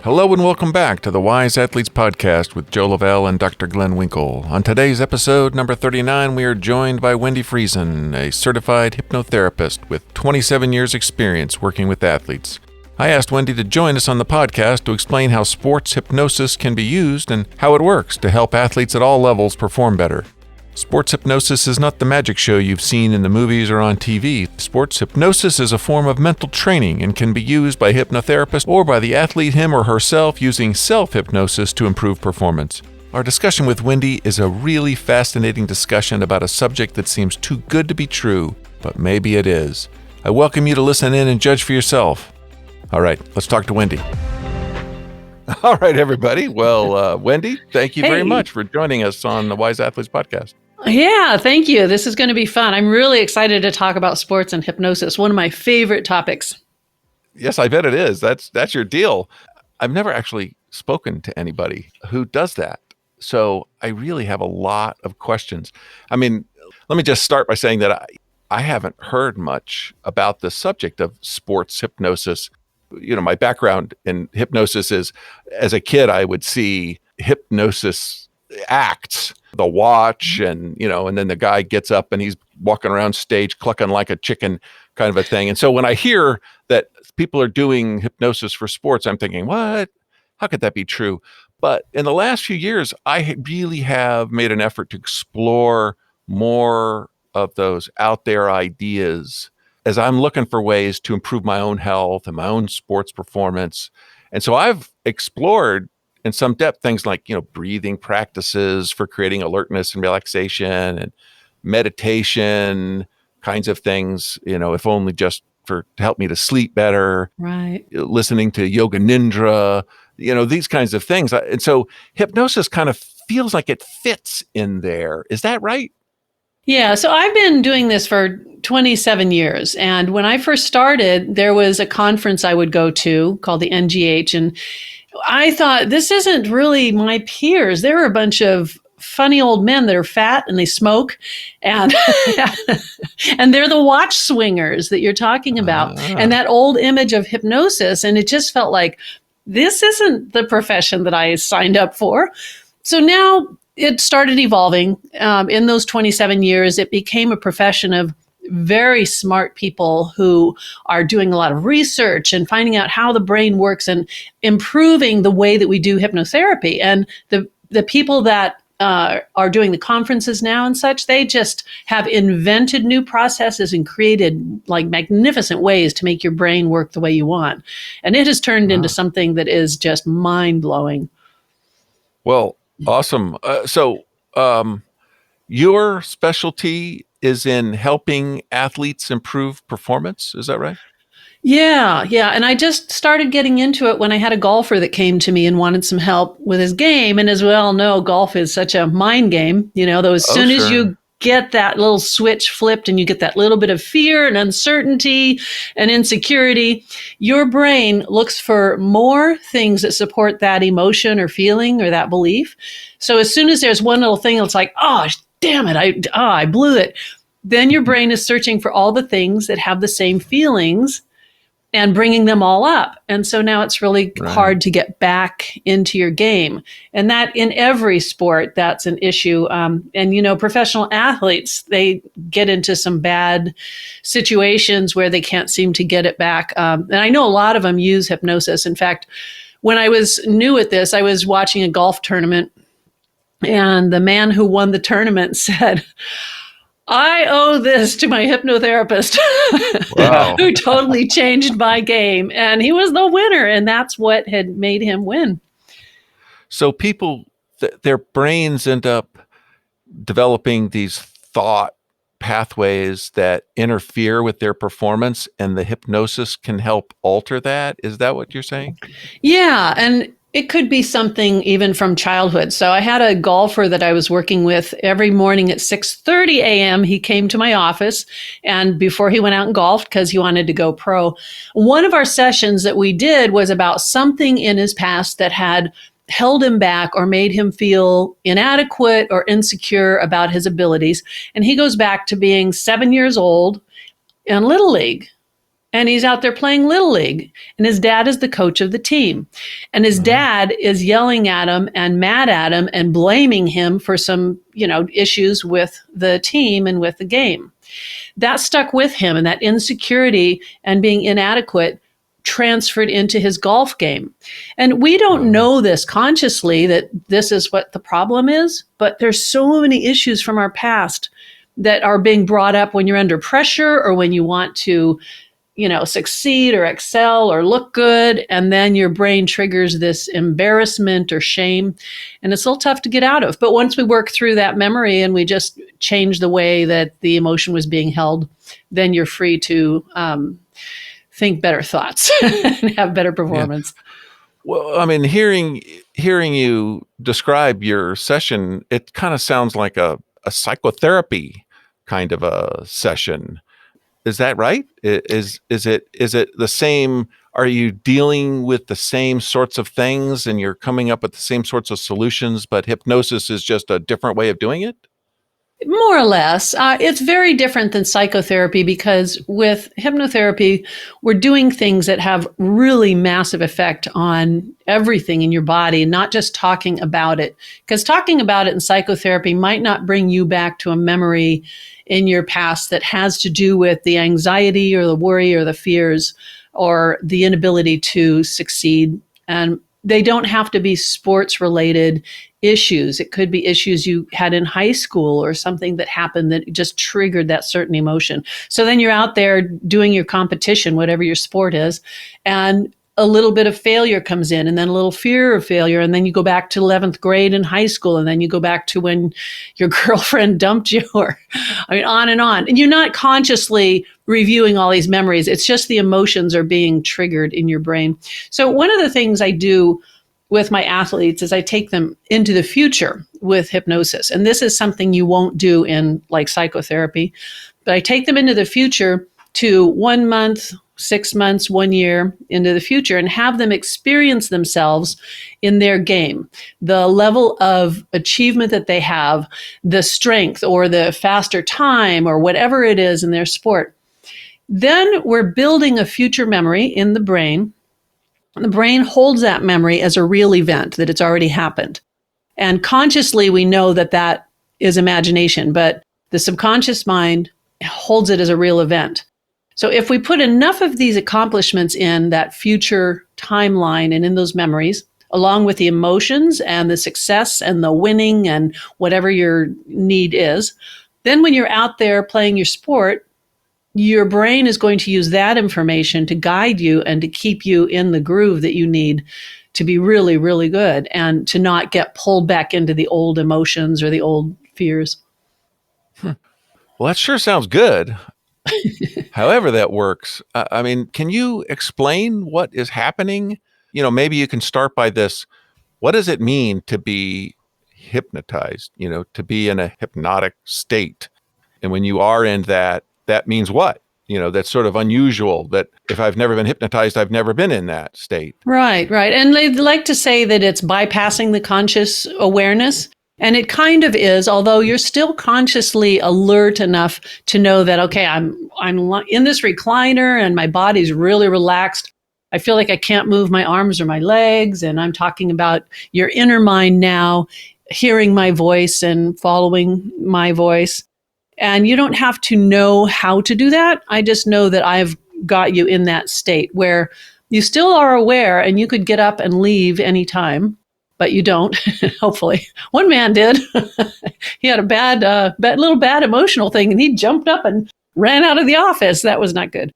Hello and welcome back to the Wise Athletes Podcast with Joe Lavelle and Dr. Glenn Winkle. On today's episode, number 39, we are joined by Wendi Friesen, a certified hypnotherapist with 27 years experience working with athletes. I asked Wendi to join us on the podcast to explain how sports hypnosis can be used and how it works to help athletes at all levels perform better. Sports hypnosis is not the magic show you've seen in the movies or on TV. Sports hypnosis is a form of mental training and can be used by hypnotherapists or by the athlete him or herself using self-hypnosis to improve performance. Our discussion with Wendi is a really fascinating discussion about a subject that seems too good to be true, but maybe it is. I welcome you to listen in and judge for yourself. All right, let's talk to Wendi. All right, everybody. Well, Wendi, thank you very much for joining us on the Wise Athletes Podcast. Yeah, thank you. This is going to be fun. I'm really excited to talk about sports and hypnosis, one of my favorite topics. Yes, I bet it is. That's your deal. I've never actually spoken to anybody who does that. So I really have a lot of questions. I mean, let me just start by saying that I haven't heard much about the subject of sports hypnosis. You know, my background in hypnosis is, as a kid, I would see hypnosis acts, the watch, and then the guy gets up and he's walking around stage clucking like a chicken kind of a thing. And so when I hear that people are doing hypnosis for sports, I'm thinking, what? How could that be true? But in the last few years, I really have made an effort to explore more of those out there ideas as I'm looking for ways to improve my own health and my own sports performance. And so I've explored in some depth things like, breathing practices for creating alertness and relaxation, and meditation kinds of things, if only just to help me to sleep better. Right. Listening to Yoga Nidra, these kinds of things. And so hypnosis kind of feels like it fits in there. Is that right? Yeah, so I've been doing this for 27 years. And when I first started, there was a conference I would go to called the NGH. And I thought, this isn't really my peers. They're a bunch of funny old men that are fat and they smoke. And, and they're the watch swingers that you're talking about. And that old image of hypnosis. And it just felt like, this isn't the profession that I signed up for. So now it started evolving. In those 27 years, it became a profession of very smart people who are doing a lot of research and finding out how the brain works and improving the way that we do hypnotherapy. And the people that are doing the conferences now and such, they just have invented new processes and created like magnificent ways to make your brain work the way you want. And it has turned into something that is just mind-blowing. Well, awesome. So your specialty is in helping athletes improve performance. Is that right? Yeah. And I just started getting into it when I had a golfer that came to me and wanted some help with his game. And as we all know, golf is such a mind game, though as soon as you get that little switch flipped and you get that little bit of fear and uncertainty and insecurity, your brain looks for more things that support that emotion or feeling or that belief. So as soon as there's one little thing, it's like, oh, damn it, I blew it. Then your brain is searching for all the things that have the same feelings and bringing them all up. And so now it's really hard to get back into your game. And that in every sport, that's an issue. And professional athletes, they get into some bad situations where they can't seem to get it back. And I know a lot of them use hypnosis. In fact, when I was new at this, I was watching a golf tournament, and the man who won the tournament said, I owe this to my hypnotherapist who totally changed my game. And he was the winner. And that's what had made him win. So people, their brains end up developing these thought pathways that interfere with their performance, and the hypnosis can help alter that. Is that what you're saying? Yeah. And it could be something even from childhood. So I had a golfer that I was working with every morning at 6:30 a.m. He came to my office, and before he went out and golfed, because he wanted to go pro, one of our sessions that we did was about something in his past that had held him back or made him feel inadequate or insecure about his abilities. And he goes back to being 7 years old in Little League. and he's out there playing Little League. And his dad is the coach of the team. And his dad is yelling at him and mad at him and blaming him for some, issues with the team and with the game. That stuck with him, and that insecurity and being inadequate transferred into his golf game. And we don't know this consciously, that this is what the problem is, but there's so many issues from our past that are being brought up when you're under pressure or when you want to succeed or excel or look good. And then your brain triggers this embarrassment or shame. And it's a little tough to get out of. But once we work through that memory and we just change the way that the emotion was being held, then you're free to think better thoughts and have better performance. Yeah. Well, I mean, hearing you describe your session, it kind of sounds like a psychotherapy kind of a session. Is that right? Is it the same? Are you dealing with the same sorts of things and you're coming up with the same sorts of solutions, but hypnosis is just a different way of doing it? More or less. It's very different than psychotherapy because with hypnotherapy, we're doing things that have really massive effect on everything in your body, not just talking about it. Because talking about it in psychotherapy might not bring you back to a memory in your past that has to do with the anxiety or the worry or the fears or the inability to succeed. And they don't have to be sports related issues. It could be issues you had in high school or something that happened that just triggered that certain emotion. So then you're out there doing your competition, whatever your sport is, and a little bit of failure comes in, and then a little fear of failure. And then you go back to 11th grade in high school, and then you go back to when your girlfriend dumped you, or on and on. And you're not consciously reviewing all these memories. It's just the emotions are being triggered in your brain. So one of the things I do with my athletes is I take them into the future with hypnosis. And this is something you won't do in like psychotherapy, but I take them into the future to 1 month, 6 months, 1 year into the future and have them experience themselves in their game, the level of achievement that they have, the strength or the faster time or whatever it is in their sport. Then we're building a future memory in the brain. The brain holds that memory as a real event, that it's already happened. And consciously, we know that that is imagination, but the subconscious mind holds it as a real event. So if we put enough of these accomplishments in that future timeline and in those memories, along with the emotions and the success and the winning and whatever your need is, then when you're out there playing your sport, your brain is going to use that information to guide you and to keep you in the groove that you need to be really, really good and to not get pulled back into the old emotions or the old fears. Well, that sure sounds good. However that works. I mean, can you explain what is happening? Maybe you can start by this. What does it mean to be hypnotized, to be in a hypnotic state? And when you are in that means what? That's sort of unusual, that if I've never been hypnotized, I've never been in that state. Right. And they like to say that it's bypassing the conscious awareness. And it kind of is, although you're still consciously alert enough to know that, okay, I'm in this recliner and my body's really relaxed. I feel like I can't move my arms or my legs. And I'm talking about your inner mind now, hearing my voice and following my voice. And you don't have to know how to do that. I just know that I've got you in that state where you still are aware and you could get up and leave anytime. But you don't, hopefully. One man did. He had a little bad emotional thing, and he jumped up and ran out of the office. That was not good.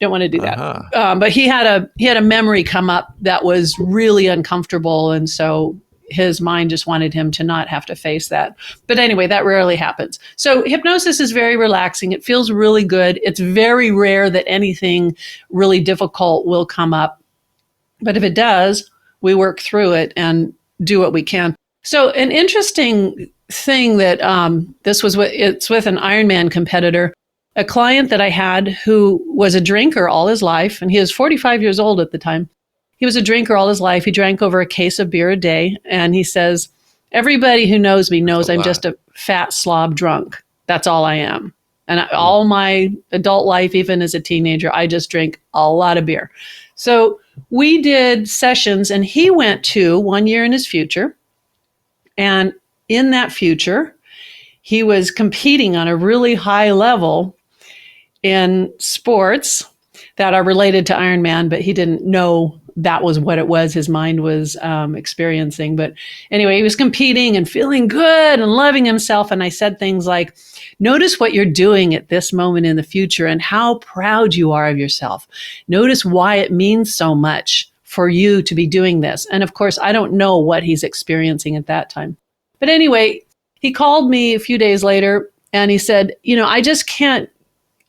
Don't want to do that. But he had a memory come up that was really uncomfortable, and so his mind just wanted him to not have to face that. But anyway, that rarely happens. So hypnosis is very relaxing. It feels really good. It's very rare that anything really difficult will come up. But if it does, we work through it and do what we can. So an interesting thing that it's with an Ironman competitor, a client that I had who was a drinker all his life, and he was 45 years old at the time. He was a drinker all his life. He drank over a case of beer a day. And he says, everybody who knows me knows I'm just a fat slob drunk. That's all I am. And all my adult life, even as a teenager, I just drank a lot of beer. So we did sessions, and he went to 1 year in his future. And in that future, he was competing on a really high level in sports that are related to Ironman, but he didn't know that was what it was his mind was experiencing. But anyway, he was competing and feeling good and loving himself. And I said things like, notice what you're doing at this moment in the future and how proud you are of yourself. Notice why it means so much for you to be doing this. And of course, I don't know what he's experiencing at that time. But anyway, he called me a few days later and he said,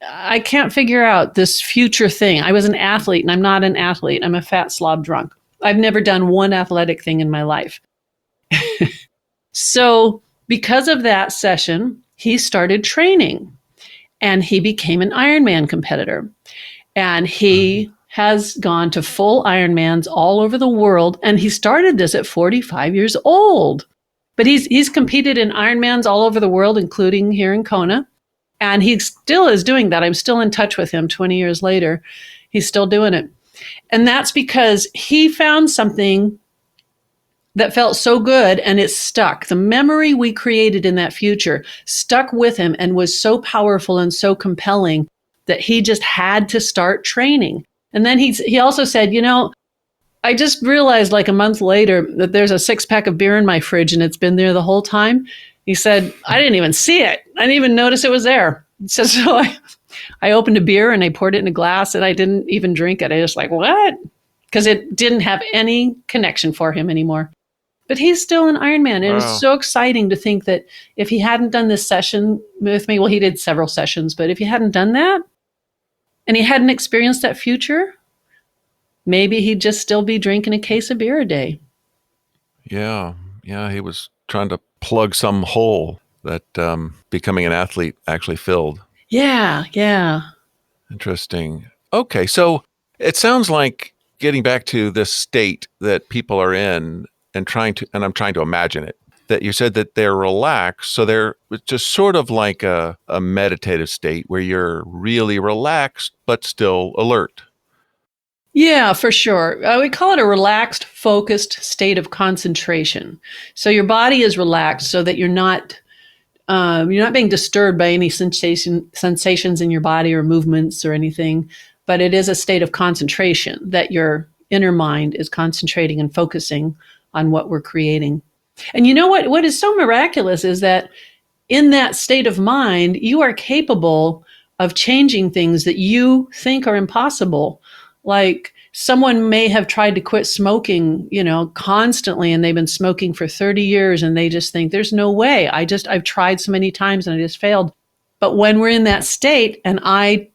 I can't figure out this future thing. I was an athlete and I'm not an athlete. I'm a fat slob drunk. I've never done one athletic thing in my life. So because of that session, he started training and he became an Ironman competitor. And he has gone to full Ironmans all over the world. And he started this at 45 years old. But he's competed in Ironmans all over the world, including here in Kona. And he still is doing that. I'm still in touch with him 20 years later. He's still doing it. And that's because he found something that felt so good and it stuck. The memory we created in that future stuck with him and was so powerful and so compelling that he just had to start training. And then he also said, I just realized like a month later that there's a 6-pack of beer in my fridge and it's been there the whole time. He said, I didn't even see it. I didn't even notice it was there. He says, so I opened a beer and I poured it in a glass and I didn't even drink it. I just like, what? Because it didn't have any connection for him anymore. But he's still an Ironman. And It's so exciting to think that if he hadn't done this session with me, well, he did several sessions, but if he hadn't done that and he hadn't experienced that future, maybe he'd just still be drinking a case of beer a day. Yeah. He was trying to plug some hole that becoming an athlete actually filled. Yeah. Interesting. Okay, so it sounds like getting back to this state that people are in and I'm trying to imagine it, that you said that they're relaxed. So they're just sort of like a meditative state where you're really relaxed, but still alert. Yeah, for sure. We call it a relaxed, focused state of concentration. So your body is relaxed so that you're not being disturbed by any sensations in your body or movements or anything, but it is a state of concentration that your inner mind is concentrating and focusing on what we're creating. And you know what is so miraculous is that in that state of mind, you are capable of changing things that you think are impossible. Like someone may have tried to quit smoking, constantly, and they've been smoking for 30 years and they just think there's no way. I've tried so many times and I just failed. But when we're in that state and I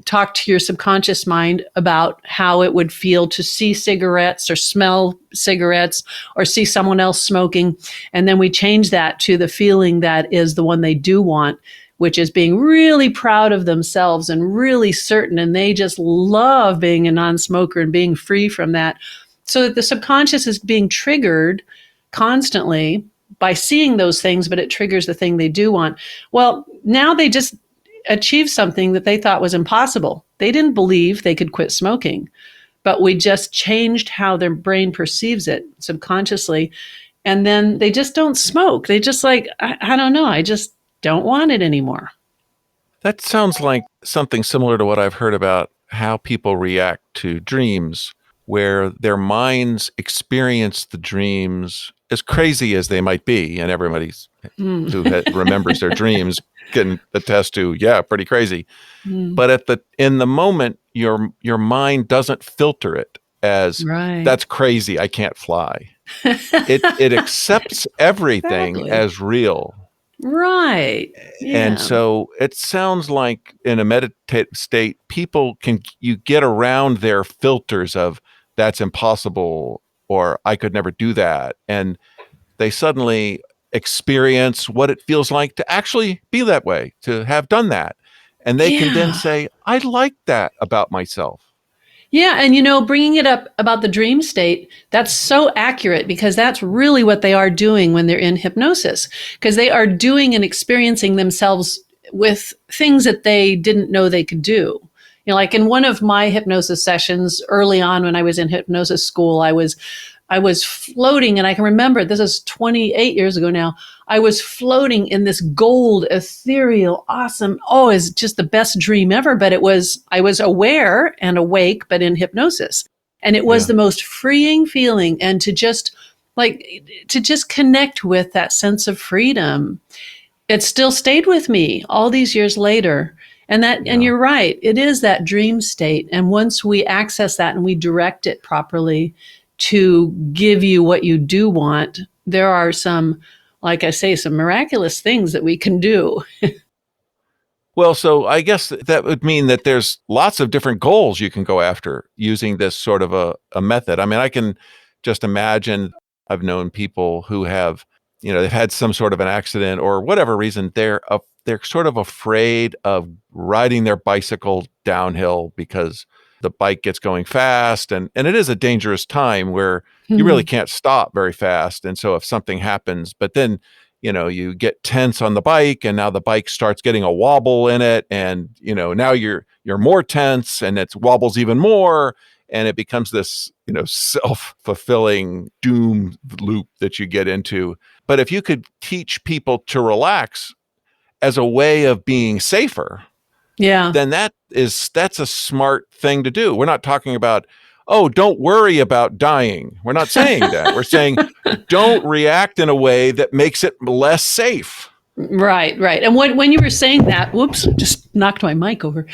talk to your subconscious mind about how it would feel to see cigarettes or smell cigarettes or see someone else smoking, and then we change that to the feeling that is the one they do want, which is being really proud of themselves and really certain. And they just love being a non-smoker and being free from that. So that the subconscious is being triggered constantly by seeing those things, but it triggers the thing they do want. Well, now they just achieved something that they thought was impossible. They didn't believe they could quit smoking, but we just changed how their brain perceives it subconsciously. And then they just don't smoke. They just like, I don't know. I just don't want it anymore. That sounds like something similar to what I've heard about how people react to dreams, where their minds experience the dreams as crazy as they might be. And everybody who remembers their dreams can attest to, pretty crazy. But in the moment, your mind doesn't filter it as that's crazy, I can't fly. It accepts everything as real. Right. Yeah. And so it sounds like in a meditative state, you get around their filters of that's impossible or I could never do that. And they suddenly experience what it feels like to actually be that way, to have done that. And they can then say, I like that about myself. Yeah. And, bringing it up about the dream state, that's so accurate because that's really what they are doing when they're in hypnosis, because they are doing and experiencing themselves with things that they didn't know they could do. Like in one of my hypnosis sessions early on when I was in hypnosis school, I was floating, and I can remember, this is 28 years ago now, I was floating in this gold, ethereal, awesome, it's just the best dream ever. But I was aware and awake, but in hypnosis. And it was the most freeing feeling. And to just connect with that sense of freedom, it still stayed with me all these years later. And you're right, it is that dream state. And once we access that and we direct it properly to give you what you do want, there are some, like I say, some miraculous things that we can do. Well, so I guess that would mean that there's lots of different goals you can go after using this sort of a method. I mean, I can just imagine, I've known people who have, they've had some sort of an accident or whatever reason, they're sort of afraid of riding their bicycle downhill because the bike gets going fast. And it is a dangerous time where you really can't stop very fast. And so if something happens, but then, you get tense on the bike, and now the bike starts getting a wobble in it. And, now you're more tense, and it wobbles even more. And it becomes this, self-fulfilling doom loop that you get into. But if you could teach people to relax as a way of being safer, then that's a smart thing to do. We're not talking about, don't worry about dying. We're not saying that. We're saying don't react in a way that makes it less safe. Right. And when you were saying that, whoops, just knocked my mic over.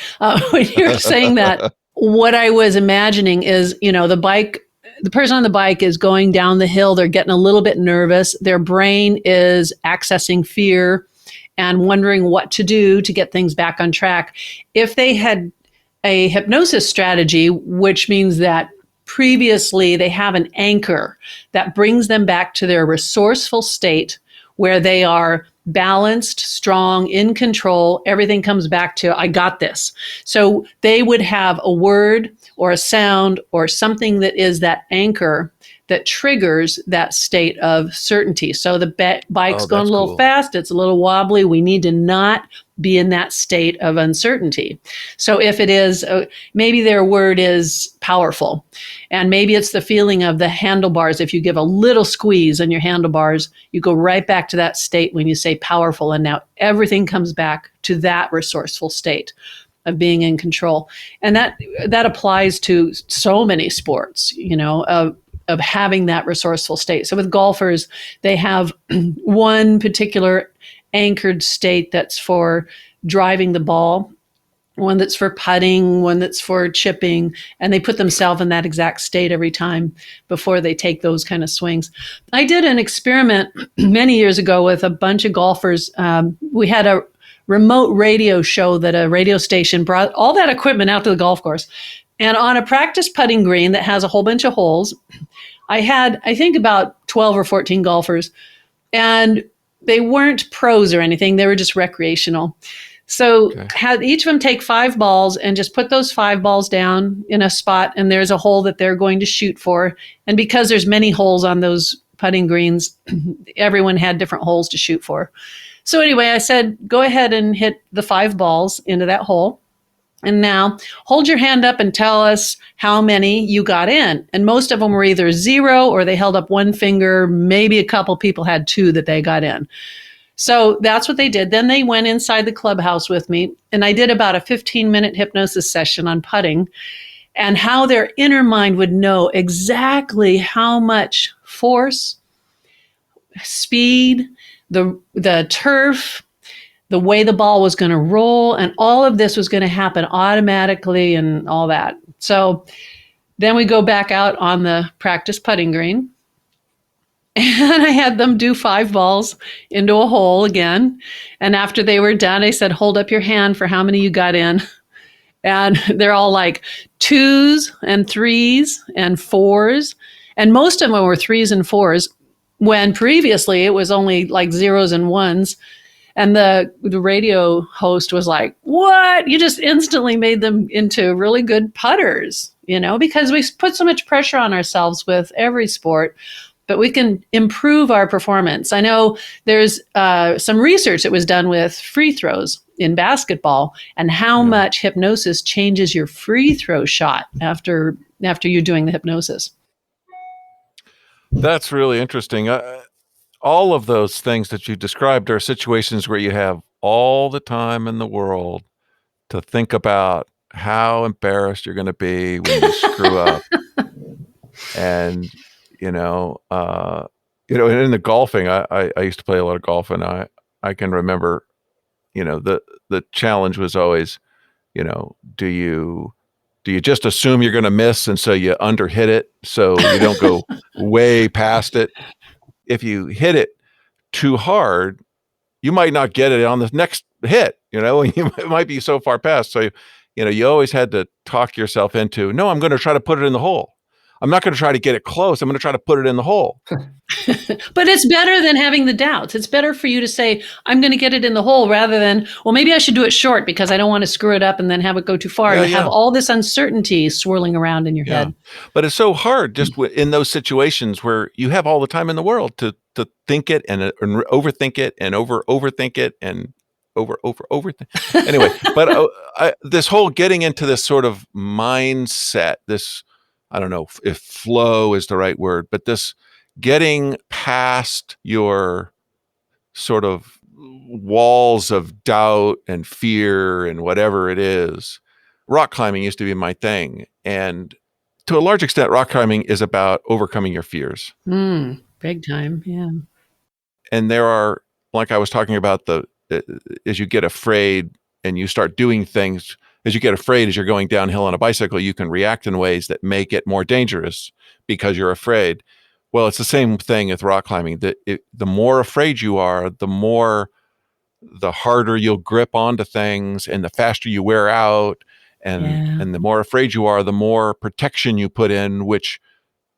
When you were saying that, what I was imagining is, the person on the bike is going down the hill. They're getting a little bit nervous. Their brain is accessing fear and wondering what to do to get things back on track. If they had a hypnosis strategy, which means that previously they have an anchor that brings them back to their resourceful state where they are balanced, strong, in control, everything comes back to, I got this. So they would have a word or a sound or something that is that anchor that triggers that state of certainty. So the bike's going a little fast, it's a little wobbly. We need to not be in that state of uncertainty. So if it is, maybe their word is powerful, and maybe it's the feeling of the handlebars. If you give a little squeeze on your handlebars, you go right back to that state when you say powerful, and now everything comes back to that resourceful state of being in control. And that applies to so many sports, of having that resourceful state. So with golfers, they have one particular anchored state that's for driving the ball, one that's for putting, one that's for chipping, and they put themselves in that exact state every time before they take those kind of swings. I did an experiment many years ago with a bunch of golfers. We had a remote radio show that a radio station brought all that equipment out to the golf course. And on a practice putting green that has a whole bunch of holes, I had, I think, about 12 or 14 golfers, and they weren't pros or anything. They were just recreational. So had each of them take 5 balls and just put those 5 balls down in a spot, and there's a hole that they're going to shoot for. And because there's many holes on those putting greens, everyone had different holes to shoot for. So anyway, I said, go ahead and hit the 5 balls into that hole. And now hold your hand up and tell us how many you got in. And most of them were either 0 or they held up 1 finger. Maybe a couple people had 2 that they got in. So that's what they did. Then they went inside the clubhouse with me, and I did about a 15-minute hypnosis session on putting and how their inner mind would know exactly how much force, speed, the turf, the way the ball was going to roll, and all of this was going to happen automatically and all that. So then we go back out on the practice putting green, and I had them do 5 balls into a hole again. And after they were done, I said, hold up your hand for how many you got in. And they're all like 2s and 3s and 4s. And most of them were 3s and 4s, when previously it was only like 0s and 1s. And the radio host was like, what? You just instantly made them into really good putters, because we put so much pressure on ourselves with every sport. but we can improve our performance. I know there's some research that was done with free throws in basketball and how much hypnosis changes your free throw shot after you're doing the hypnosis. That's really interesting. All of those things that you described are situations where you have all the time in the world to think about how embarrassed you're going to be when you screw up. And, and in the golfing, I used to play a lot of golf, and I can remember, the challenge was always, do you just assume you're going to miss, and so you underhit it so you don't go way past it? If you hit it too hard, you might not get it on the next hit, and it might be so far past. So, you always had to talk yourself into, no, I'm going to try to put it in the hole. I'm not going to try to get it close. I'm going to try to put it in the hole. But it's better than having the doubts. It's better for you to say, I'm going to get it in the hole, rather than, well, maybe I should do it short because I don't want to screw it up and then have it go too far. You have all this uncertainty swirling around in your head. But it's so hard just in those situations where you have all the time in the world to think it and overthink it and overthink it and overthink. Anyway, but this whole getting into this sort of mindset, this, I don't know if flow is the right word, but this getting past your sort of walls of doubt and fear and whatever it is. Rock climbing used to be my thing. And to a large extent, rock climbing is about overcoming your fears. Big time. Yeah. And there are, like I was talking about, as you get afraid and you start doing things, as you get afraid, as you're going downhill on a bicycle, you can react in ways that make it more dangerous because you're afraid. Well, it's the same thing with rock climbing. The more afraid you are, the harder you'll grip onto things, and the faster you wear out. And the more afraid you are, the more protection you put in, which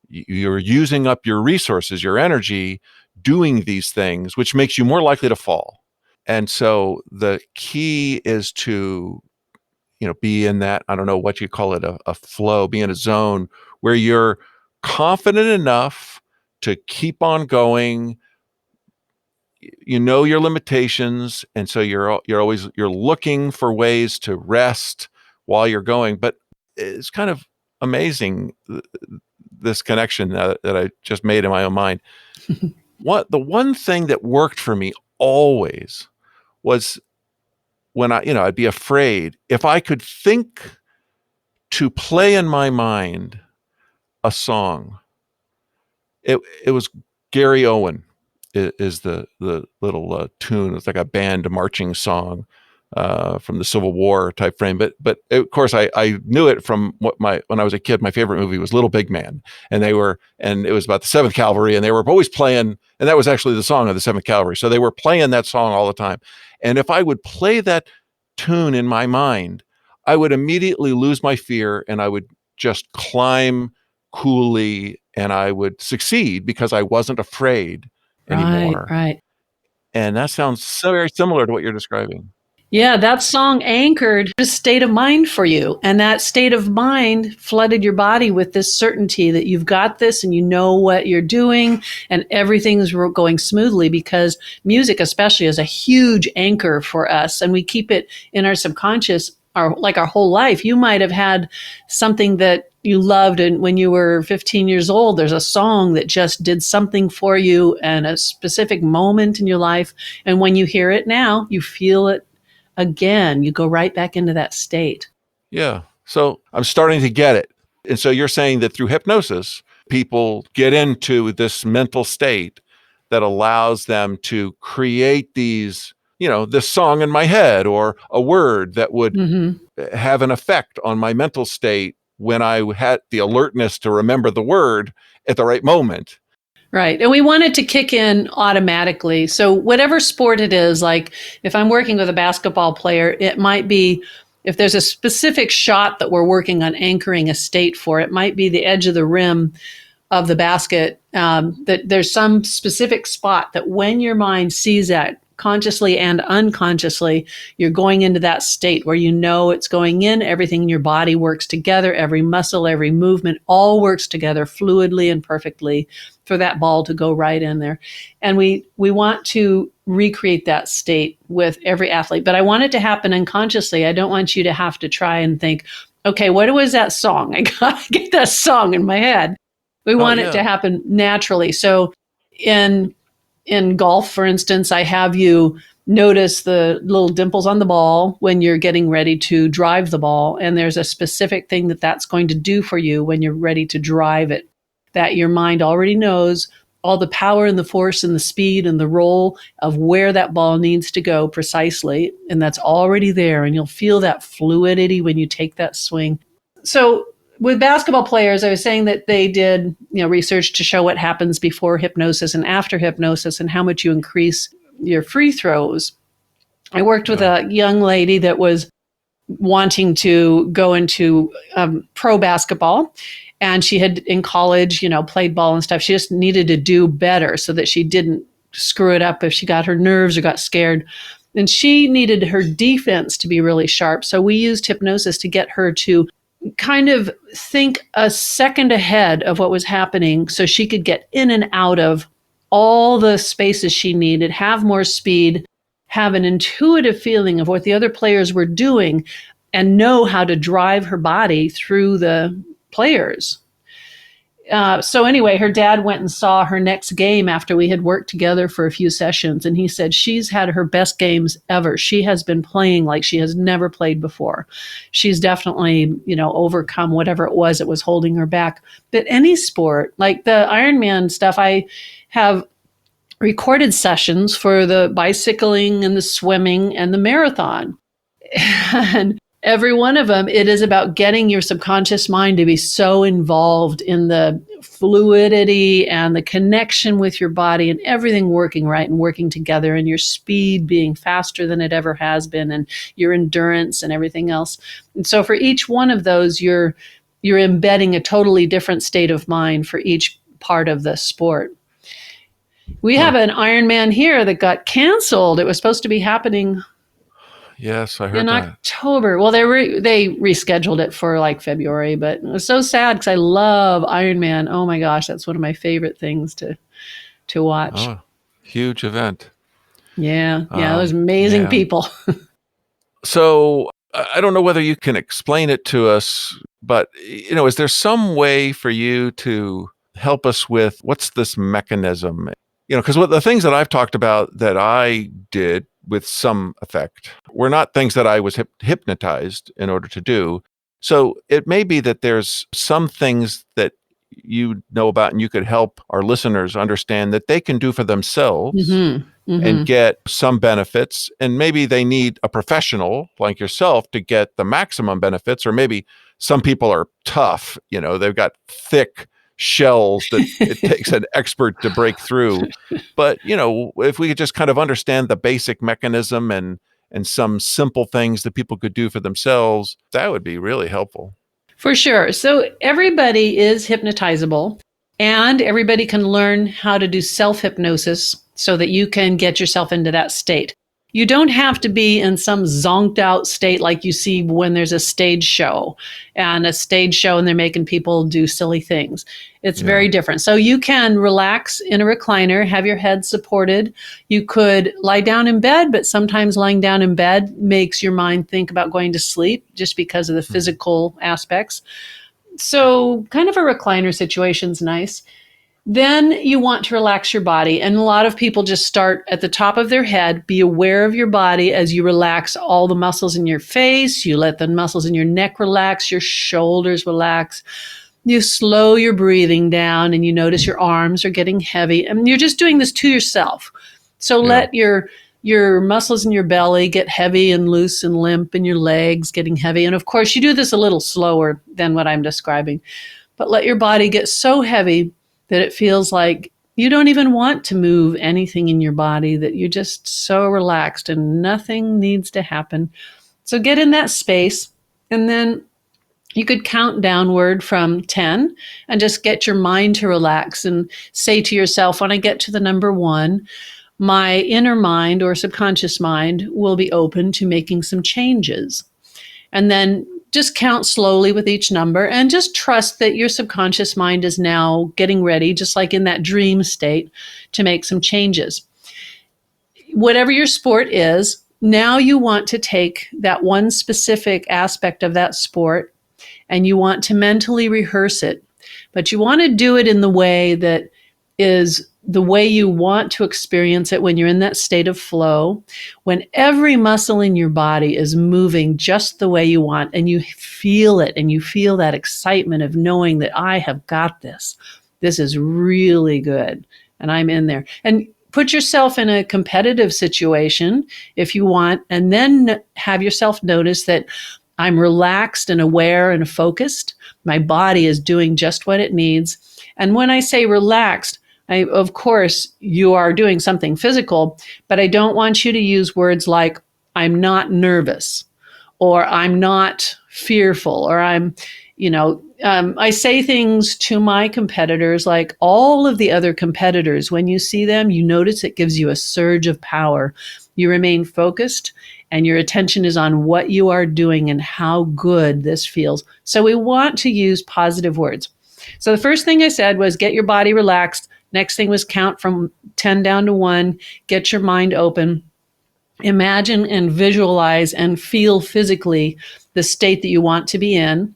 you're using up your resources, your energy, doing these things, which makes you more likely to fall. And so the key is to, be in that, I don't know what you call it, a flow, be in a zone where you're confident enough to keep on going. Your limitations, and so you're looking for ways to rest while you're going. But it's kind of amazing, this connection that I just made in my own mind. The one thing that worked for me always was when I'd be afraid, if I could think to play in my mind a song. It was Gary Owen is the little tune. It's like a band marching song from the Civil War type frame. But of course I knew it from when I was a kid. My favorite movie was Little Big Man, and it was about the 7th Cavalry, and they were always playing, and that was actually the song of the 7th Cavalry. So they were playing that song all the time. And if I would play that tune in my mind, I would immediately lose my fear, and I would just climb coolly, and I would succeed because I wasn't afraid anymore. Right. And that sounds so very similar to what you're describing. Yeah, that song anchored a state of mind for you. And that state of mind flooded your body with this certainty that you've got this and you know what you're doing and everything's going smoothly, because music especially is a huge anchor for us, and we keep it in our subconscious our whole life. You might have had something that you loved, and when you were 15 years old, there's a song that just did something for you and a specific moment in your life. And when you hear it now, you feel it again. You go right back into that state. Yeah. So I'm starting to get it. And so you're saying that through hypnosis, people get into this mental state that allows them to create these, this song in my head or a word that would have an effect on my mental state when I had the alertness to remember the word at the right moment. Right. And we want it to kick in automatically. So whatever sport it is, like if I'm working with a basketball player, it might be, if there's a specific shot that we're working on anchoring a state for, it might be the edge of the rim of the basket, that there's some specific spot that when your mind sees that, consciously and unconsciously, you're going into that state where you know it's going in, everything in your body works together, every muscle, every movement, all works together fluidly and perfectly for that ball to go right in there. And we want to recreate that state with every athlete. But I want it to happen unconsciously. I don't want you to have to try and think, okay, what was that song? I got to get that song in my head. We want it to happen naturally. So in golf, for instance, I have you notice the little dimples on the ball when you're getting ready to drive the ball. And there's a specific thing that's going to do for you when you're ready to drive it, that your mind already knows all the power and the force and the speed and the roll of where that ball needs to go precisely. And that's already there. And you'll feel that fluidity when you take that swing. So with basketball players, I was saying that they did, research to show what happens before hypnosis and after hypnosis and how much you increase your free throws. I worked with a young lady that was wanting to go into pro basketball, and she had in college, played ball and stuff. She just needed to do better so that she didn't screw it up if she got her nerves or got scared. And she needed her defense to be really sharp. So we used hypnosis to get her to kind of think a second ahead of what was happening so she could get in and out of all the spaces she needed, have more speed, have an intuitive feeling of what the other players were doing, and know how to drive her body through the players. So anyway, her dad went and saw her next game after we had worked together for a few sessions. And he said, she's had her best games ever. She has been playing like she has never played before. She's definitely, overcome whatever it was that was holding her back. But any sport, like the Ironman stuff, I have recorded sessions for the bicycling and the swimming and the marathon. And every one of them, it is about getting your subconscious mind to be so involved in the fluidity and the connection with your body and everything working right and working together, and your speed being faster than it ever has been, and your endurance and everything else. And so for each one of those, you're embedding a totally different state of mind for each part of the sport. We have an Ironman here that got canceled. It was supposed to be happening. Yes, I heard in October. Well, they rescheduled it for like February, but it was so sad because I love Ironman. Oh my gosh, that's one of my favorite things to watch. Oh, huge event. Yeah, there's amazing people. So I don't know whether you can explain it to us, but is there some way for you to help us with what's this mechanism? Because the things that I've talked about that I did with some effect were not things that I was hypnotized in order to do. So it may be that there's some things that you know about and you could help our listeners understand that they can do for themselves and get some benefits. And maybe they need a professional like yourself to get the maximum benefits, or maybe some people are tough, they've got thick shells that it takes an expert to break through. But, if we could just kind of understand the basic mechanism and some simple things that people could do for themselves, that would be really helpful. For sure. So everybody is hypnotizable, and everybody can learn how to do self-hypnosis so that you can get yourself into that state. You don't have to be in some zonked out state like you see when there's a stage show and they're making people do silly things. It's very different. So you can relax in a recliner, have your head supported. You could lie down in bed, but sometimes lying down in bed makes your mind think about going to sleep just because of the physical aspects. So kind of a recliner situation's nice. Then you want to relax your body. And a lot of people just start at the top of their head. Be aware of your body as you relax all the muscles in your face. You let the muscles in your neck relax, your shoulders relax. You slow your breathing down and you notice your arms are getting heavy. And you're just doing this to yourself. So let your muscles in your belly get heavy and loose and limp, and your legs getting heavy. And of course, you do this a little slower than what I'm describing. But let your body get so heavy that it feels like you don't even want to move anything in your body, that you're just so relaxed and nothing needs to happen. So get in that space, and then you could count downward from 10 and just get your mind to relax and say to yourself, when I get to the number 1, my inner mind or subconscious mind will be open to making some changes. And then just count slowly with each number and just trust that your subconscious mind is now getting ready, just like in that dream state, to make some changes. Whatever your sport is, now you want to take that one specific aspect of that sport and you want to mentally rehearse it. But you want to do it in the way that is the way you want to experience it when you're in that state of flow, when every muscle in your body is moving just the way you want and you feel it and you feel that excitement of knowing that I have got this. This is really good and I'm in there. And put yourself in a competitive situation if you want, and then have yourself notice that I'm relaxed and aware and focused. My body is doing just what it needs. And when I say relaxed, of course, you are doing something physical, but I don't want you to use words like, I'm not nervous, or I'm not fearful, or I say things to my competitors like all of the other competitors. When you see them, you notice it gives you a surge of power. You remain focused and your attention is on what you are doing and how good this feels. So we want to use positive words. So the first thing I said was get your body relaxed. Next thing was count from 10 down to 1, get your mind open. Imagine and visualize and feel physically the state that you want to be in.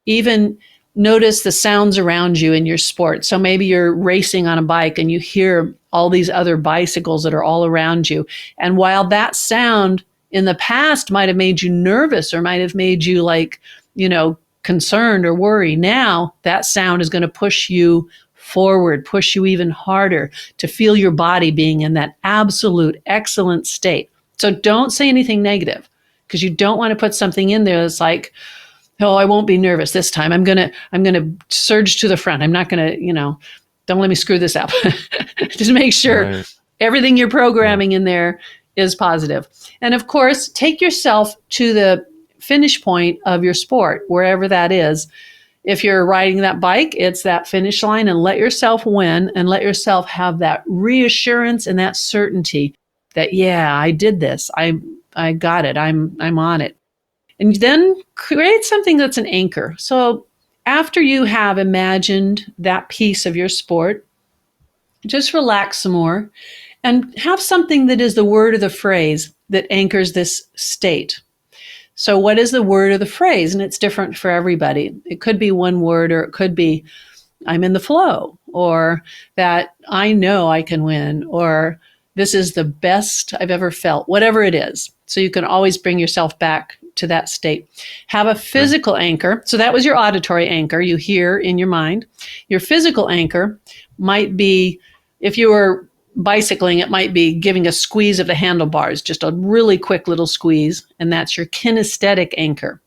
Even notice the sounds around you in your sport. So maybe you're racing on a bike and you hear all these other bicycles that are all around you. And while that sound in the past might have made you nervous or might have made you concerned or worried, now that sound is going to push you forward, push you even harder to feel your body being in that absolute excellent state. So don't say anything negative, because you don't want to put something in there that's like, oh, I won't be nervous this time. I'm gonna surge to the front. I'm not gonna, don't let me screw this up. Just make sure everything you're programming in there is positive. And of course, take yourself to the finish point of your sport, wherever that is. If you're riding that bike, it's that finish line, and let yourself win and let yourself have that reassurance and that certainty that, yeah, I did this. I got it. I'm on it. And then create something that's an anchor. So after you have imagined that piece of your sport, just relax some more and have something that is the word or the phrase that anchors this state. So what is the word or the phrase? And it's different for everybody. It could be one word, or it could be, I'm in the flow, or that I know I can win, or this is the best I've ever felt, whatever it is. So you can always bring yourself back to that state. Have a physical anchor. So that was your auditory anchor you hear in your mind. Your physical anchor might be, if you were bicycling, it might be giving a squeeze of the handlebars, just a really quick little squeeze, and that's your kinesthetic anchor.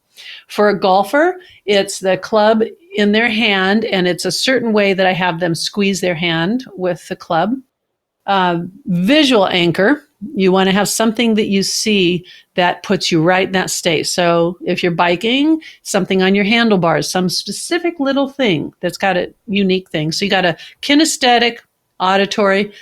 For a golfer, it's the club in their hand, and it's a certain way that I have them squeeze their hand with the club. Visual anchor, you want to have something that you see that puts you right in that state. So if you're biking, something on your handlebars, some specific little thing that's got a unique thing. So you got a kinesthetic, auditory,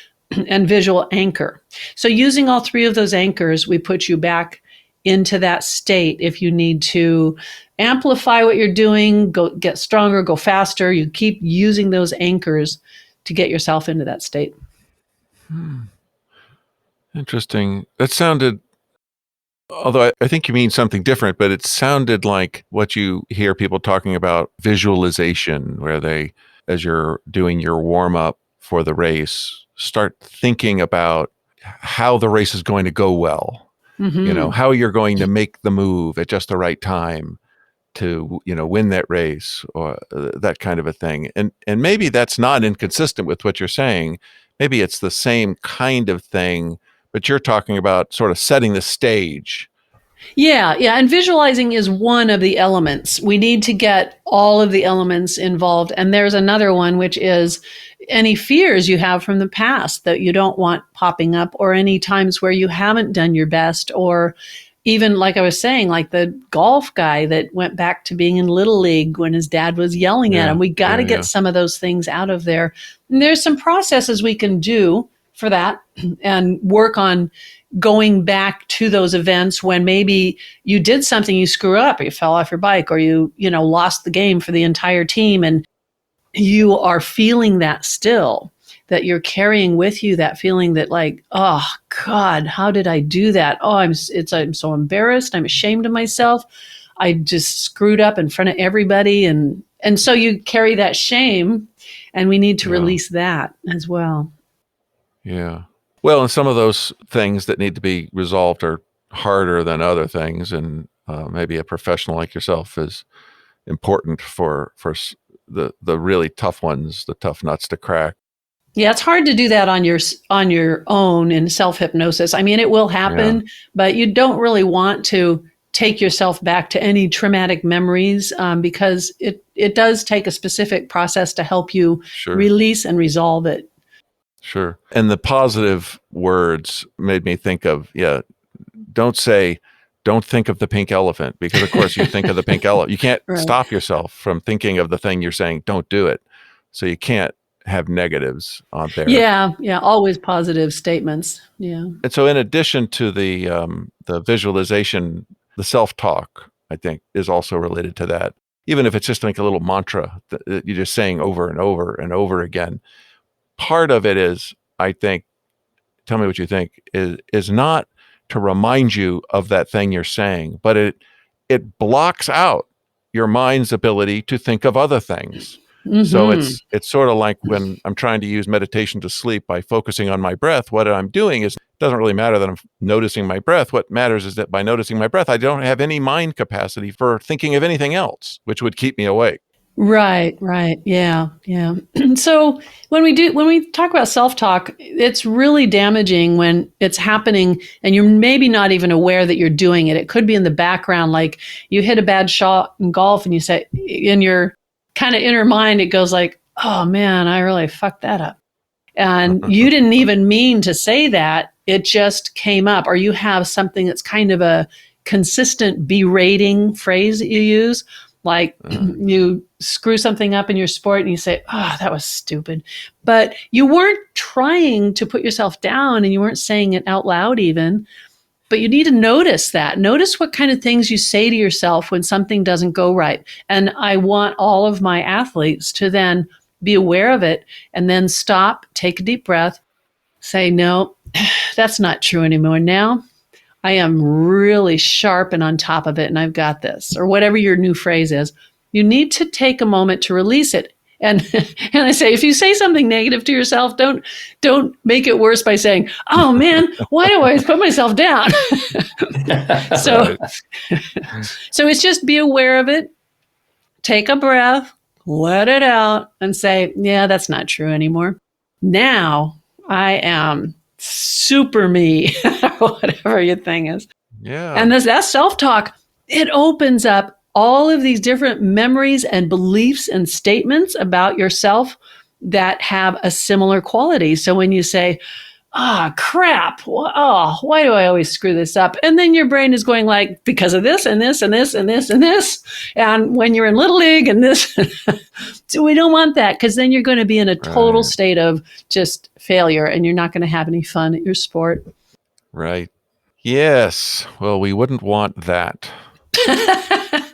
and visual anchor. So using all three of those anchors, we put you back into that state. If you need to amplify what you're doing, go get stronger, go faster, you keep using those anchors to get yourself into that state. Interesting. That sounded, although I think you mean something different, but it sounded like what you hear people talking about, visualization, where they, as you're doing your warm up for the race, start thinking about how the race is going to go well, how you're going to make the move at just the right time to, win that race, or that kind of a thing. And maybe that's not inconsistent with what you're saying. Maybe it's the same kind of thing, but you're talking about sort of setting the stage. Yeah. And visualizing is one of the elements. We need to get all of the elements involved. And there's another one, which is any fears you have from the past that you don't want popping up, or any times where you haven't done your best, or even, like I was saying, like the golf guy that went back to being in Little League when his dad was yelling at him. We got to get some of those things out of there. And there's some processes we can do for that and work on going back to those events when maybe you did something, you screw up, you fell off your bike, or you lost the game for the entire team, and you are feeling that still, that you're carrying with you that feeling that like, oh God, how did I do that? Oh, I'm so embarrassed. I'm ashamed of myself. I just screwed up in front of everybody. And so you carry that shame, and we need to release that as well. Yeah. Well, and some of those things that need to be resolved are harder than other things. And maybe a professional like yourself is important for the really tough ones, the tough nuts to crack. Yeah, it's hard to do that on your own in self-hypnosis. I mean, it will happen, but you don't really want to take yourself back to any traumatic memories because it does take a specific process to help you release and resolve it. Sure. And the positive words made me think of, don't think of the pink elephant, because of course you think of the pink elephant. You can't stop yourself from thinking of the thing you're saying, don't do it. So you can't have negatives on there. Yeah. Always positive statements. Yeah. And so in addition to the visualization, the self-talk, I think, is also related to that. Even if it's just like a little mantra that you're just saying over and over and over again. Part of it is, I think, tell me what you think, is not to remind you of that thing you're saying, but it blocks out your mind's ability to think of other things. Mm-hmm. So it's sort of like when I'm trying to use meditation to sleep by focusing on my breath. What I'm doing is, it doesn't really matter that I'm noticing my breath. What matters is that by noticing my breath, I don't have any mind capacity for thinking of anything else, which would keep me awake. Right. Yeah. So when we talk about self-talk, it's really damaging when it's happening and you're maybe not even aware that you're doing it. It could be in the background, like you hit a bad shot in golf and you say, in your kind of inner mind, it goes like, oh man, I really fucked that up. And you didn't even mean to say that. It just came up. Or you have something that's kind of a consistent berating phrase that you use. Like you screw something up in your sport and you say, oh, that was stupid. But you weren't trying to put yourself down and you weren't saying it out loud even. But you need to notice that. Notice what kind of things you say to yourself when something doesn't go right. And I want all of my athletes to then be aware of it and then stop, take a deep breath, say, no, that's not true anymore. Now I am really sharp and on top of it, and I've got this, or whatever your new phrase is. You need to take a moment to release it. And I say, if you say something negative to yourself, don't make it worse by saying, oh man, why do I always put myself down? So it's just be aware of it, take a breath, let it out, and say, yeah, that's not true anymore. Now I am super me, whatever your thing is. Yeah. And that self-talk, it opens up all of these different memories and beliefs and statements about yourself that have a similar quality. So when you say, crap, why do I always screw this up? And then your brain is going like, because of this and this and this and this and this. And when you're in Little League and this, so we don't want that, because then you're going to be in a total state of just failure and you're not going to have any fun at your sport. Right. Yes. Well, we wouldn't want that.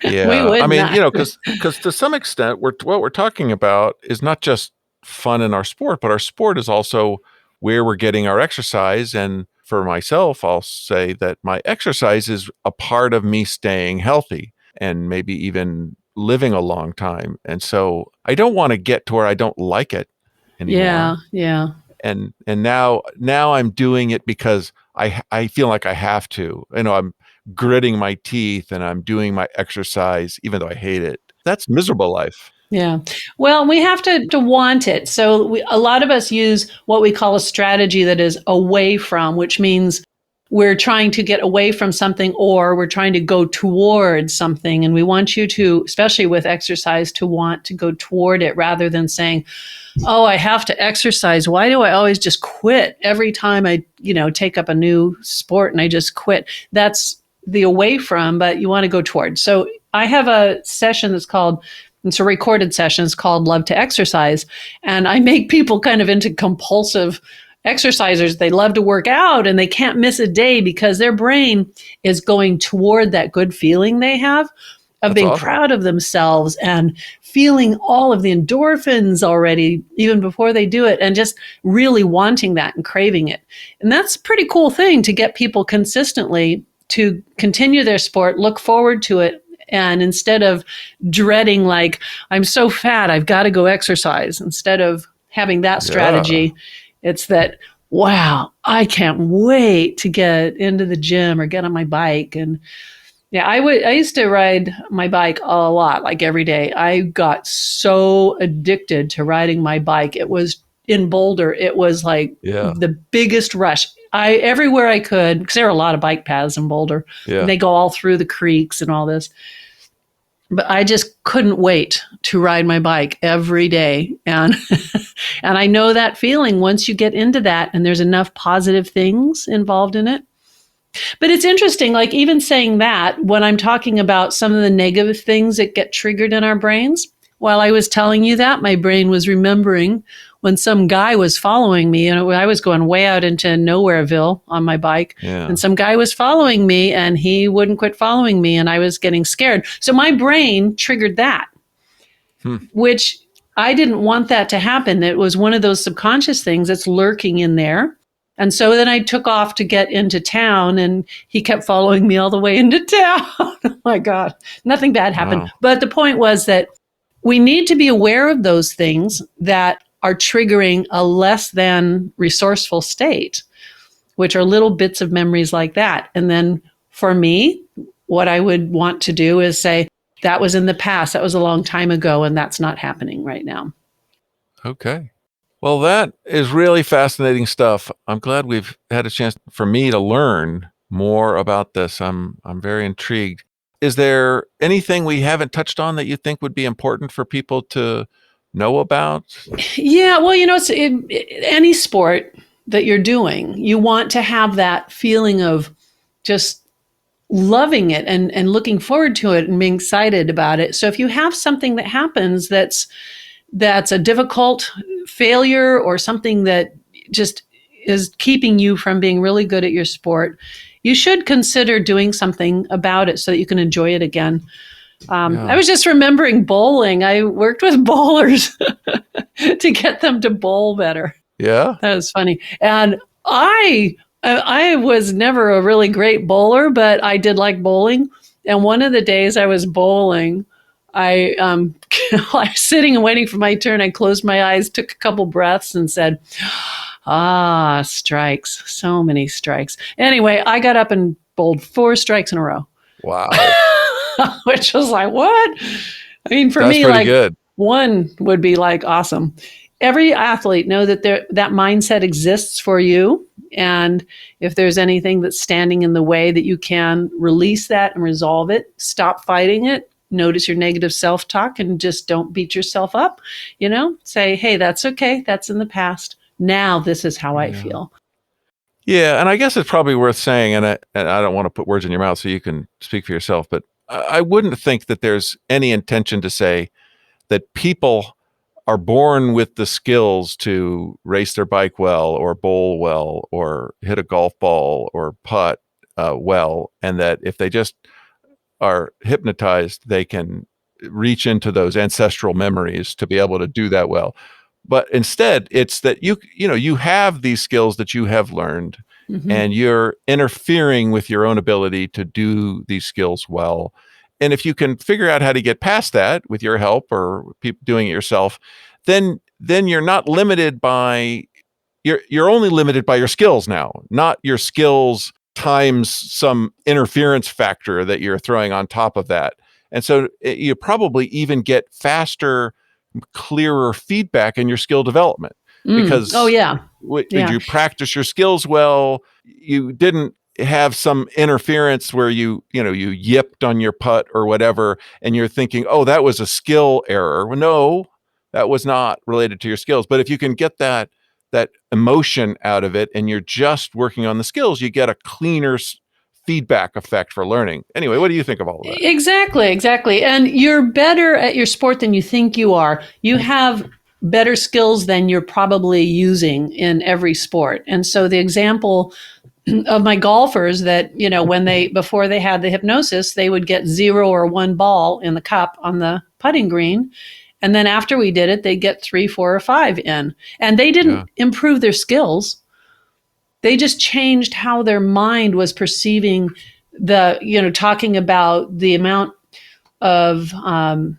Yeah. We would not. Because to some extent, what we're talking about is not just fun in our sport, but our sport is also where we're getting our exercise. And for myself, I'll say that my exercise is a part of me staying healthy and maybe even living a long time. And so I don't want to get to where I don't like it anymore. Yeah. And now I'm doing it because I feel like I have to. I'm gritting my teeth and I'm doing my exercise even though I hate it. That's miserable life. Yeah. Well, we have to want it. So a lot of us use what we call a strategy that is away from, which means we're trying to get away from something or we're trying to go towards something. And we want you to, especially with exercise, to want to go toward it rather than saying, oh, I have to exercise. Why do I always just quit every time I, take up a new sport and I just quit? That's the away from, but you want to go towards. So I have a session it's a recorded session. It's called Love to Exercise. And I make people kind of into compulsive exercisers, they love to work out and they can't miss a day because their brain is going toward that good feeling they have of That's being awesome. proud of themselves and feeling all of the endorphins already, even before they do it, and just really wanting that and craving it. And that's a pretty cool thing to get people consistently to continue their sport, look forward to it. And instead of dreading, like, I'm so fat, I've got to go exercise, instead of having that strategy, it's that, wow, I can't wait to get into the gym or get on my bike. And yeah, I used to ride my bike a lot, like every day. I got so addicted to riding my bike. It was in Boulder. It was like the biggest rush. Everywhere I could, because there are a lot of bike paths in Boulder. And they go all through the creeks and all this. But I just couldn't wait to ride my bike every day. And and I know that feeling once you get into that and there's enough positive things involved in it. But it's interesting, like even saying that, when I'm talking about some of the negative things that get triggered in our brains, while I was telling you that, my brain was remembering when some guy was following me, and I was going way out into Nowhereville on my bike, and some guy was following me and he wouldn't quit following me, and I was getting scared. So my brain triggered that, which I didn't want that to happen. It was one of those subconscious things that's lurking in there. And so then I took off to get into town, and he kept following me all the way into town. Oh my God, nothing bad happened. Wow. But the point was that we need to be aware of those things that are triggering a less than resourceful state, which are little bits of memories like that. And then for me, what I would want to do is say, that was in the past, that was a long time ago, and that's not happening right now. Okay. Well, that is really fascinating stuff. I'm glad we've had a chance for me to learn more about this. I'm very intrigued. Is there anything we haven't touched on that you think would be important for people to know about? Yeah, well, any sport that you're doing, you want to have that feeling of just loving it and looking forward to it and being excited about it. So if you have something that happens that's a difficult failure or something that just is keeping you from being really good at your sport, you should consider doing something about it so that you can enjoy it again. I was just remembering bowling. I worked with bowlers to get them to bowl better. Yeah. That was funny. And I was never a really great bowler, but I did like bowling. And one of the days I was bowling, I was sitting and waiting for my turn. I closed my eyes, took a couple breaths, and said, strikes. So many strikes. Anyway, I got up and bowled 4 strikes in a row. Wow. Which was like, what? I mean, for me, like good. 1 would be like awesome. Every athlete know that that mindset exists for you. And if there's anything that's standing in the way, that you can release that and resolve it, stop fighting it. Notice your negative self-talk and just don't beat yourself up. Say, hey, that's okay. That's in the past. Now this is how I feel. Yeah. And I guess it's probably worth saying, and I don't want to put words in your mouth so you can speak for yourself, but I wouldn't think that there's any intention to say that people are born with the skills to race their bike well, or bowl well, or hit a golf ball, or putt well, and that if they just are hypnotized, they can reach into those ancestral memories to be able to do that well. But instead, it's that you have these skills that you have learned, and you're interfering with your own ability to do these skills well. And if you can figure out how to get past that with your help or doing it yourself, then you're not limited by you're only limited by your skills now, not your skills times some interference factor that you're throwing on top of that. And so you probably even get faster, clearer feedback in your skill development because you practice your skills well. You didn't have some interference where you yipped on your putt or whatever, and you're thinking, oh, that was a skill error. Well, no, that was not related to your skills. But if you can get that emotion out of it and you're just working on the skills, you get a cleaner feedback effect for learning. Anyway, what do you think of all of that? Exactly. And you're better at your sport than you think you are. You have better skills than you're probably using in every sport. And so the example of my golfers that, before they had the hypnosis, they would get 0 or 1 ball in the cup on the putting green. And then after we did it, they'd get 3, 4, or 5 in. And they didn't improve their skills. They just changed how their mind was perceiving talking about the amount of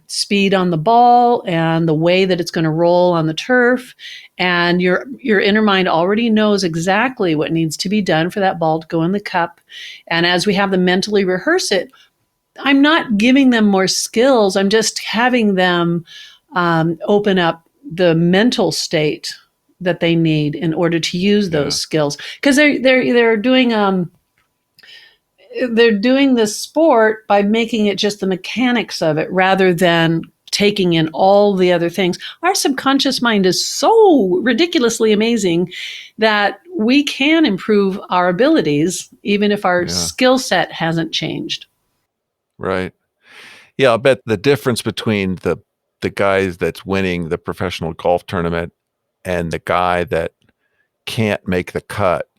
speed on the ball and the way that it's going to roll on the turf. And your inner mind already knows exactly what needs to be done for that ball to go in the cup. And as we have them mentally rehearse it, I'm not giving them more skills. I'm just having them open up the mental state that they need in order to use those skills. Because they're doing this sport by making it just the mechanics of it rather than taking in all the other things. Our subconscious mind is so ridiculously amazing that we can improve our abilities even if our skill set hasn't changed. Right. Yeah, I'll bet the difference between the guys that's winning the professional golf tournament and the guy that can't make the cut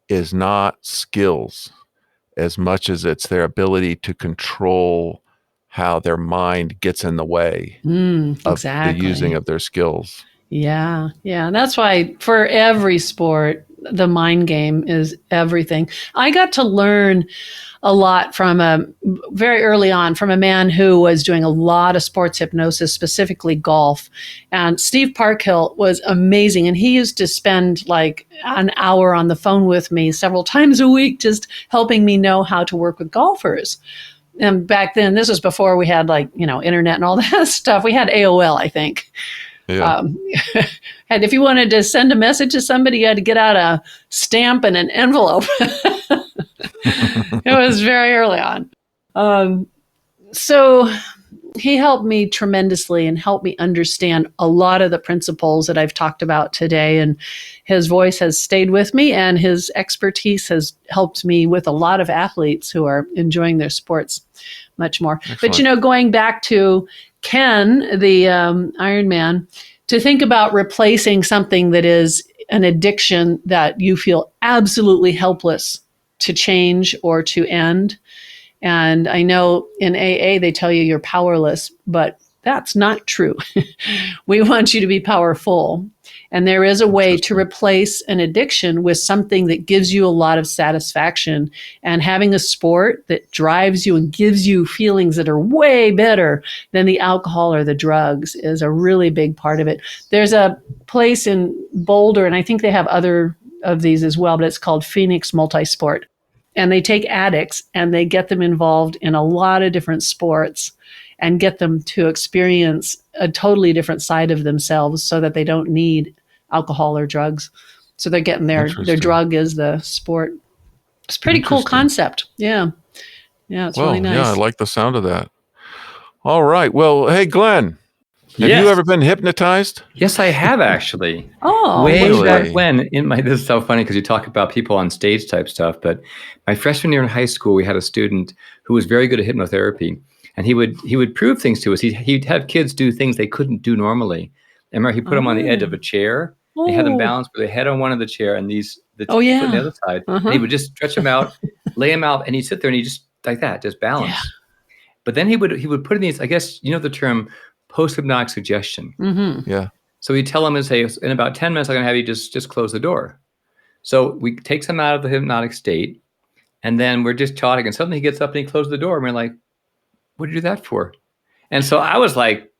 is not skills as much as it's their ability to control how their mind gets in the way of the using of their skills. Yeah. And that's why for every sport, the mind game is everything. I got to learn a lot very early on from a man who was doing a lot of sports hypnosis, specifically golf. And Steve Parkhill was amazing. And he used to spend like an hour on the phone with me several times a week, just helping me know how to work with golfers. And back then, this was before we had internet and all that stuff. We had AOL, I think. Yeah. And if you wanted to send a message to somebody, you had to get out a stamp and an envelope. It was very early on. So he helped me tremendously and helped me understand a lot of the principles that I've talked about today. And his voice has stayed with me, and his expertise has helped me with a lot of athletes who are enjoying their sports much more. Excellent. But, going back to Ken, the Iron Man, to think about replacing something that is an addiction that you feel absolutely helpless to change or to end. And I know in AA, they tell you you're powerless, but that's not true. We want you to be powerful. And there is a way to replace an addiction with something that gives you a lot of satisfaction. And having a sport that drives you and gives you feelings that are way better than the alcohol or the drugs is a really big part of it. There's a place in Boulder, and I think they have other of these as well, but it's called Phoenix Multisport. And they take addicts and they get them involved in a lot of different sports and get them to experience a totally different side of themselves so that they don't need alcohol or drugs. So they're getting their drug is the sport. It's a pretty cool concept. Yeah. Yeah, it's really nice. Yeah, I like the sound of that. All right. Well, hey, Glenn, have you ever been hypnotized? Yes, I have actually. Oh, way back when. This is so funny because you talk about people on stage type stuff. But my freshman year in high school, we had a student who was very good at hypnotherapy, and he would prove things to us. He'd have kids do things they couldn't do normally. I remember he put them on the edge of a chair. He had them balanced with their head on one of the chair and the foot on the other side. And he would just stretch them out, lay them out, and he'd sit there and he just like that, just balance. Yeah. But then he would put in these. I guess you know the term post-hypnotic suggestion. Mm-hmm. Yeah. So he'd tell them and say, in about 10 minutes, I'm going to have you just close the door. So we take them out of the hypnotic state, and then we're just chatting, and suddenly he gets up and he closes the door, and we're like, what did you do that for? And so I was like,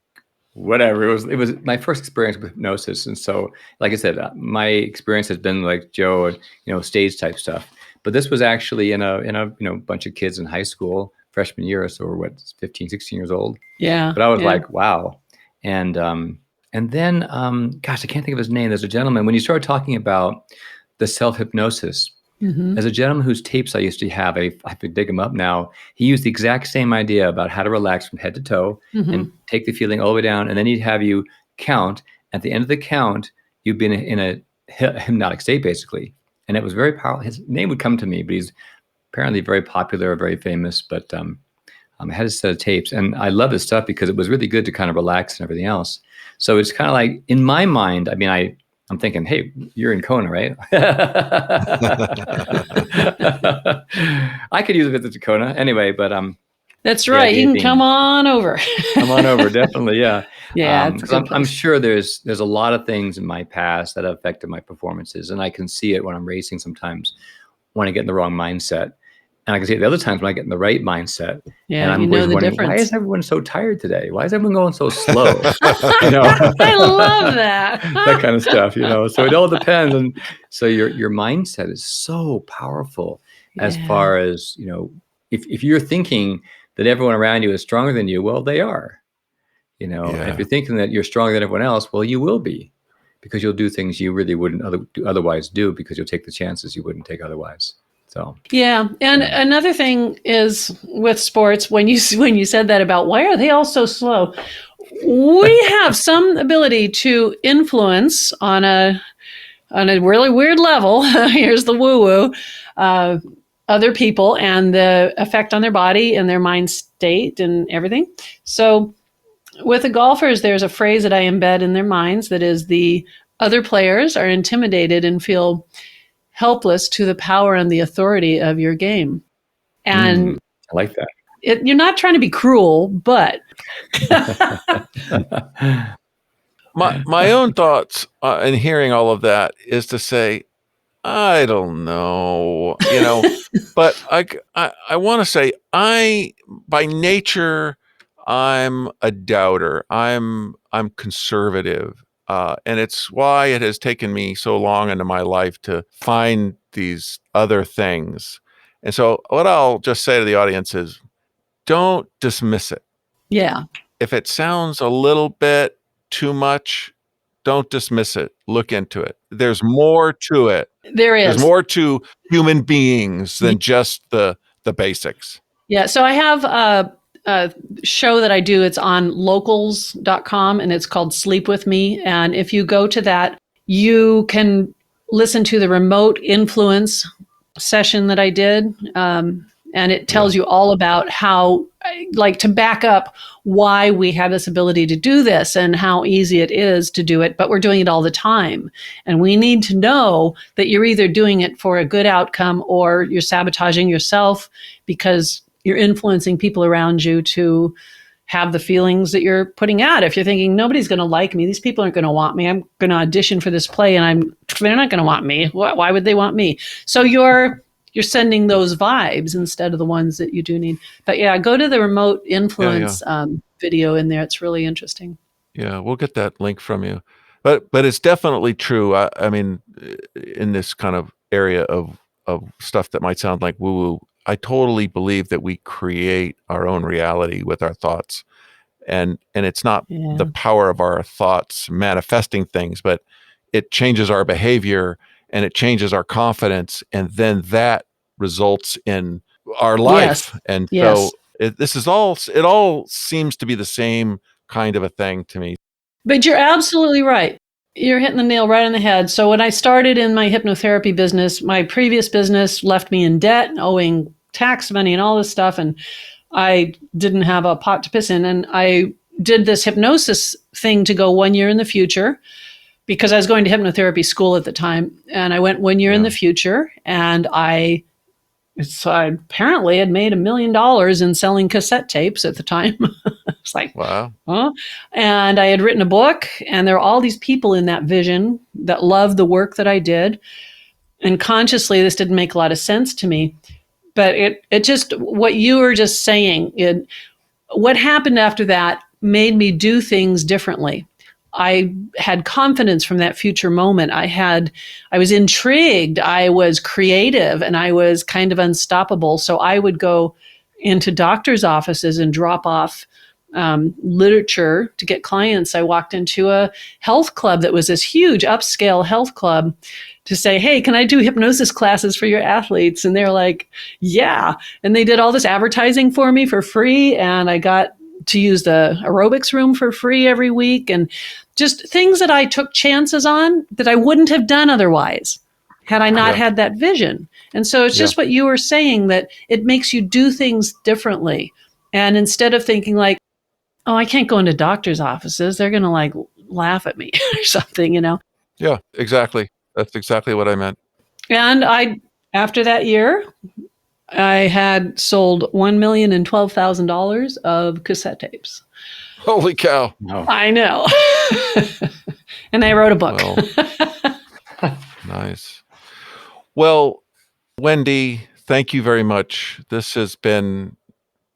whatever. It was my first experience with hypnosis. And so, like I said, my experience has been like Joe, stage type stuff. But this was actually in a bunch of kids in high school, freshman year, so we're 15, 16 years old. Yeah. But I was like, wow. And then, gosh, I can't think of his name. There's a gentleman, when you started talking about the self-hypnosis, there's a gentleman whose tapes I used to have, I have to dig him up now. He used the exact same idea about how to relax from head to toe and take the feeling all the way down. And then he'd have you count. At the end of the count, you'd be in a hypnotic state, basically. And it was very powerful. His name would come to me, but he's apparently very popular, very famous. But I had a set of tapes, and I love this stuff because it was really good to kind of relax and everything else. So it's kind of like, in my mind, I mean, I'm thinking, hey, you're in Kona, right? I could use a visit to Kona anyway, but that's right. You can come on over. Come on over, definitely, yeah. Yeah, because I'm sure there's a lot of things in my past that have affected my performances, and I can see it when I'm racing sometimes, when I get in the wrong mindset. And I can see it the other times when I get in the right mindset. Yeah, and I'm always wondering, why is everyone so tired today? Why is everyone going so slow? I love that. That kind of stuff, So it all depends. And so your mindset is so powerful as far as, if you're thinking that everyone around you is stronger than you, well, they are. And if you're thinking that you're stronger than everyone else, well, you will be, because you'll do things you really wouldn't otherwise do, because you'll take the chances you wouldn't take otherwise. So yeah, and another thing is with sports, when you said that about why are they all so slow, we have some ability to influence on a really weird level. Here's the woo-woo. Other people and the effect on their body and their mind state and everything. So with the golfers, there's a phrase that I embed in their minds that is, the other players are intimidated and feel helpless to the power and the authority of your game. And I like that. You're not trying to be cruel, but my own thoughts in hearing all of that is to say, I don't know, but I want to say, by nature, I'm a doubter. I'm conservative. And it's why it has taken me so long into my life to find these other things. And so what I'll just say to the audience is, don't dismiss it. Yeah. If it sounds a little bit too much, don't dismiss it. Look into it. There's more to it. There is. There's more to human beings than just the basics. Yeah. So I have a show that I do. It's on locals.com, and it's called Sleep With Me. And if you go to that, you can listen to the remote influence session that I did. And it tells you all about how, like, to back up why we have this ability to do this and how easy it is to do it, but we're doing it all the time. And we need to know that you're either doing it for a good outcome or you're sabotaging yourself because you're influencing people around you to have the feelings that you're putting out. If you're thinking, nobody's going to like me, these people aren't going to want me, I'm going to audition for this play and they're not going to want me. Why would they want me? So you're sending those vibes instead of the ones that you do need. But yeah, go to the remote influence video in there. It's really interesting. Yeah, we'll get that link from you. But it's definitely true. I mean, in this kind of area of stuff that might sound like woo-woo, I totally believe that we create our own reality with our thoughts. And it's not the power of our thoughts manifesting things, but it changes our behavior and it changes our confidence, and then that results in our life. Yes. And so it all seems to be the same kind of a thing to me. But you're absolutely right. You're hitting the nail right on the head. So when I started in my hypnotherapy business, my previous business left me in debt, owing tax money and all this stuff, and I didn't have a pot to piss in. And I did this hypnosis thing to go 1 year in the future, because I was going to hypnotherapy school at the time. And I went 1 year in the future, and I apparently had made $1 million in selling cassette tapes at the time. It's like, wow. Huh? And I had written a book, and there were all these people in that vision that loved the work that I did. And consciously, this didn't make a lot of sense to me. But it just, what you were just saying, what happened after that made me do things differently. I had confidence from that future moment. I was intrigued, I was creative, and I was kind of unstoppable. So I would go into doctors' offices and drop off literature to get clients. I walked into a health club that was this huge upscale health club to say, hey, can I do hypnosis classes for your athletes? And they're like, yeah. And they did all this advertising for me for free. And I got to use the aerobics room for free every week, and just things that I took chances on that I wouldn't have done otherwise had I not had that vision. And so it's just what you were saying, that it makes you do things differently. And instead of thinking like, oh, I can't go into doctor's offices, they're going to like laugh at me or something, Yeah, exactly. That's exactly what I meant. And after that year, I had sold $1,012,000 of cassette tapes. Holy cow. No. I know. And I wrote a book. Well, nice. Well, Wendi, thank you very much. This has been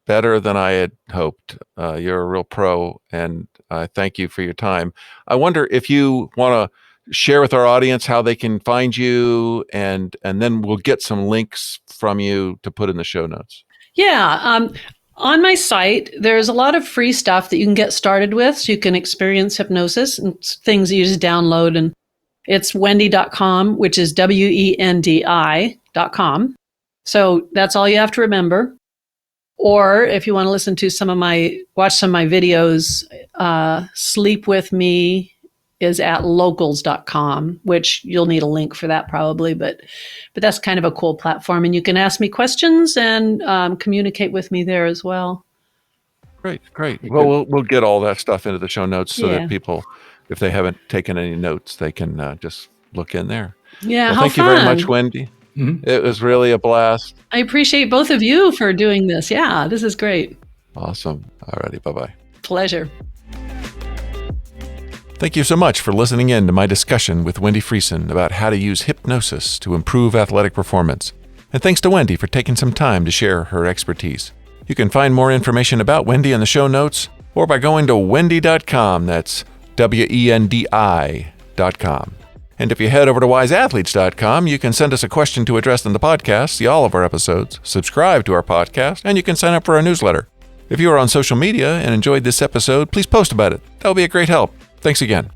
better than I had hoped. You're a real pro, and I thank you for your time. I wonder if you want to share with our audience how they can find you, and then we'll get some links from you to put in the show notes. Yeah. On my site, there's a lot of free stuff that you can get started with, so you can experience hypnosis and things you just download. And it's wendi.com, which is WENDI.com. So that's all you have to remember. Or if you want to listen to watch some of my videos, Sleep With Me is at locals.com, which you'll need a link for that probably, but that's kind of a cool platform. And you can ask me questions and communicate with me there as well. Great. Well, we'll get all that stuff into the show notes so that people, if they haven't taken any notes, they can just look in there. Yeah, well, thank you very much, Wendi. Mm-hmm. It was really a blast. I appreciate both of you for doing this. Yeah, this is great. Awesome. All righty. Bye-bye. Pleasure. Thank you so much for listening in to my discussion with Wendi Friesen about how to use hypnosis to improve athletic performance. And thanks to Wendi for taking some time to share her expertise. You can find more information about Wendi in the show notes or by going to wendi.com. That's WENDI.com. And if you head over to wiseathletes.com, you can send us a question to address in the podcast, see all of our episodes, subscribe to our podcast, and you can sign up for our newsletter. If you are on social media and enjoyed this episode, please post about it. That will be a great help. Thanks again.